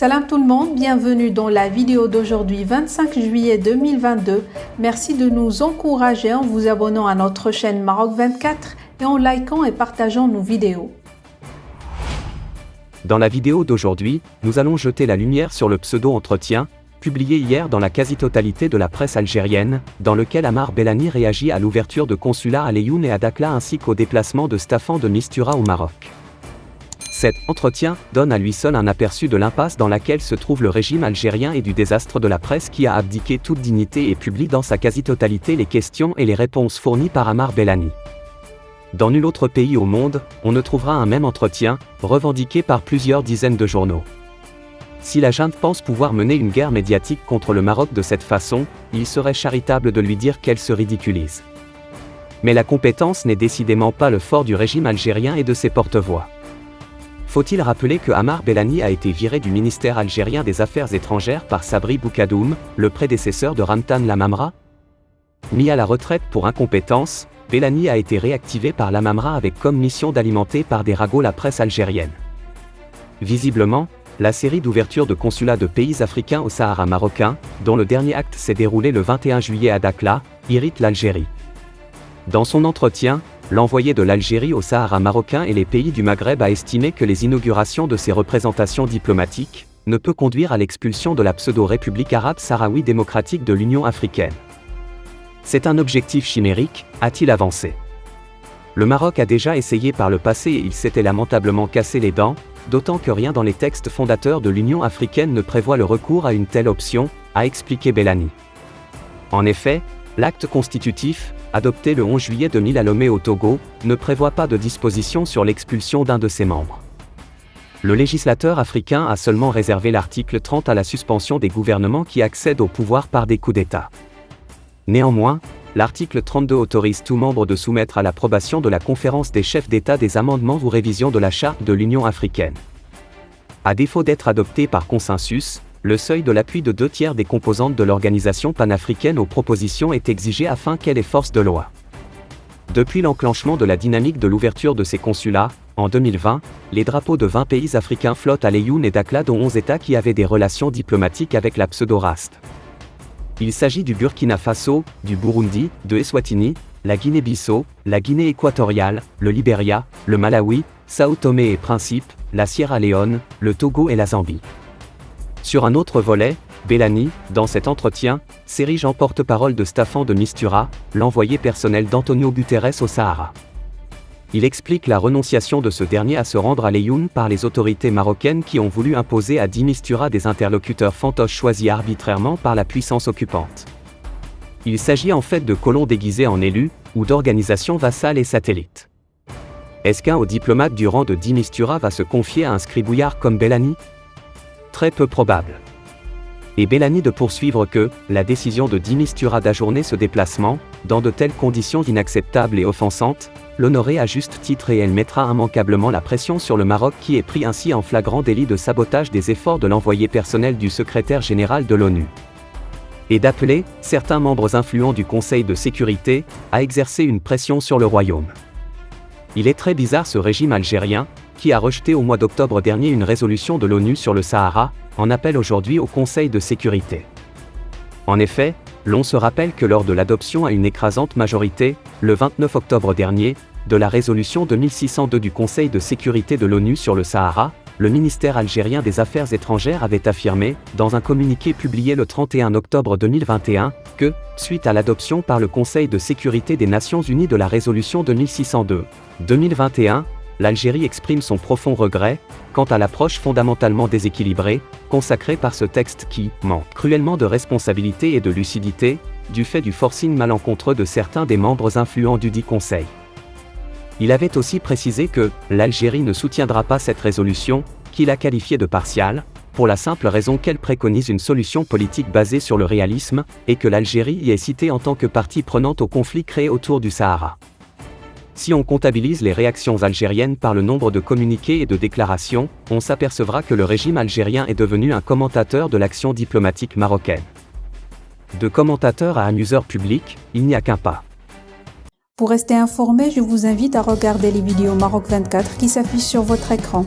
Salam tout le monde, bienvenue dans la vidéo d'aujourd'hui 25 juillet 2022. Merci de nous encourager en vous abonnant à notre chaîne Maroc 24 et en likant et partageant nos vidéos. Dans la vidéo d'aujourd'hui, nous allons jeter la lumière sur le pseudo-entretien, publié hier dans la quasi-totalité de la presse algérienne, dans lequel Ammar Bellani réagit à l'ouverture de consulats à Laayoune et à Dakhla ainsi qu'au déplacement de Staffan de Mistura au Maroc. Cet entretien donne à lui seul un aperçu de l'impasse dans laquelle se trouve le régime algérien et du désastre de la presse qui a abdiqué toute dignité et publie dans sa quasi-totalité les questions et les réponses fournies par Ammar Bellani. Dans nul autre pays au monde, on ne trouvera un même entretien, revendiqué par plusieurs dizaines de journaux. Si la junte pense pouvoir mener une guerre médiatique contre le Maroc de cette façon, il serait charitable de lui dire qu'elle se ridiculise. Mais la compétence n'est décidément pas le fort du régime algérien et de ses porte-voix. Faut-il rappeler que Ammar Bellani a été viré du ministère algérien des Affaires étrangères par Sabri Boukadoum, le prédécesseur de Ramtan Lamamra? Mis à la retraite pour incompétence, Bellani a été réactivé par Lamamra avec comme mission d'alimenter par des ragots la presse algérienne. Visiblement, la série d'ouvertures de consulats de pays africains au Sahara marocain, dont le dernier acte s'est déroulé le 21 juillet à Dakhla, irrite l'Algérie. Dans son entretien, l'envoyé de l'Algérie au Sahara marocain et les pays du Maghreb a estimé que les inaugurations de ces représentations diplomatiques ne peut conduire à l'expulsion de la pseudo-République arabe sahraoui démocratique de l'Union africaine. C'est un objectif chimérique, a-t-il avancé. Le Maroc a déjà essayé par le passé et il s'était lamentablement cassé les dents, d'autant que rien dans les textes fondateurs de l'Union africaine ne prévoit le recours à une telle option, a expliqué Bellani. En effet, l'acte constitutif, adopté le 11 juillet 2000 à Lomé au Togo, ne prévoit pas de disposition sur l'expulsion d'un de ses membres. Le législateur africain a seulement réservé l'article 30 à la suspension des gouvernements qui accèdent au pouvoir par des coups d'État. Néanmoins, l'article 32 autorise tout membre de soumettre à l'approbation de la conférence des chefs d'État des amendements ou révisions de la charte de l'Union africaine. À défaut d'être adopté par consensus, le seuil de l'appui de 2/3 des composantes de l'organisation panafricaine aux propositions est exigé afin qu'elle ait force de loi. Depuis l'enclenchement de la dynamique de l'ouverture de ces consulats, en 2020, les drapeaux de 20 pays africains flottent à Laayoune et Dakhla dont 11 États qui avaient des relations diplomatiques avec la pseudo-RAST. Il s'agit du Burkina Faso, du Burundi, de Eswatini, la Guinée-Bissau, la Guinée équatoriale, le Libéria, le Malawi, Sao Tomé et Principe, la Sierra Leone, le Togo et la Zambie. Sur un autre volet, Bellani, dans cet entretien, s'érige en porte-parole de Staffan de Mistura, l'envoyé personnel d'Antonio Guterres au Sahara. Il explique la renonciation de ce dernier à se rendre à Laayoune par les autorités marocaines qui ont voulu imposer à Di Mistura des interlocuteurs fantoches choisis arbitrairement par la puissance occupante. Il s'agit en fait de colons déguisés en élus, ou d'organisations vassales et satellites. Est-ce qu'un haut diplomate du rang de Di Mistura va se confier à un scribouillard comme Bellani? Très peu probable. Et Bellani de poursuivre que la décision de Di Mistura d'ajourner ce déplacement, dans de telles conditions inacceptables et offensantes, l'honorer à juste titre et elle mettra immanquablement la pression sur le Maroc qui est pris ainsi en flagrant délit de sabotage des efforts de l'envoyé personnel du secrétaire général de l'ONU. Et d'appeler certains membres influents du Conseil de sécurité à exercer une pression sur le royaume. Il est très bizarre ce régime algérien, qui a rejeté au mois d'octobre dernier une résolution de l'ONU sur le Sahara, en appelle aujourd'hui au Conseil de sécurité. En effet, l'on se rappelle que lors de l'adoption à une écrasante majorité, le 29 octobre dernier, de la résolution 2602 du Conseil de sécurité de l'ONU sur le Sahara, le ministère algérien des Affaires étrangères avait affirmé, dans un communiqué publié le 31 octobre 2021, que, suite à l'adoption par le Conseil de sécurité des Nations Unies de la résolution 2602-2021, l'Algérie exprime son profond regret quant à l'approche fondamentalement déséquilibrée, consacrée par ce texte qui manque cruellement de responsabilité et de lucidité, du fait du forcing malencontreux de certains des membres influents du dit Conseil. Il avait aussi précisé que l'Algérie ne soutiendra pas cette résolution, qu'il a qualifiée de partiale, pour la simple raison qu'elle préconise une solution politique basée sur le réalisme, et que l'Algérie y est citée en tant que partie prenante au conflit créé autour du Sahara. Si on comptabilise les réactions algériennes par le nombre de communiqués et de déclarations, on s'apercevra que le régime algérien est devenu un commentateur de l'action diplomatique marocaine. De commentateur à amuseur public, il n'y a qu'un pas. Pour rester informé, je vous invite à regarder les vidéos Maroc 24 qui s'affichent sur votre écran.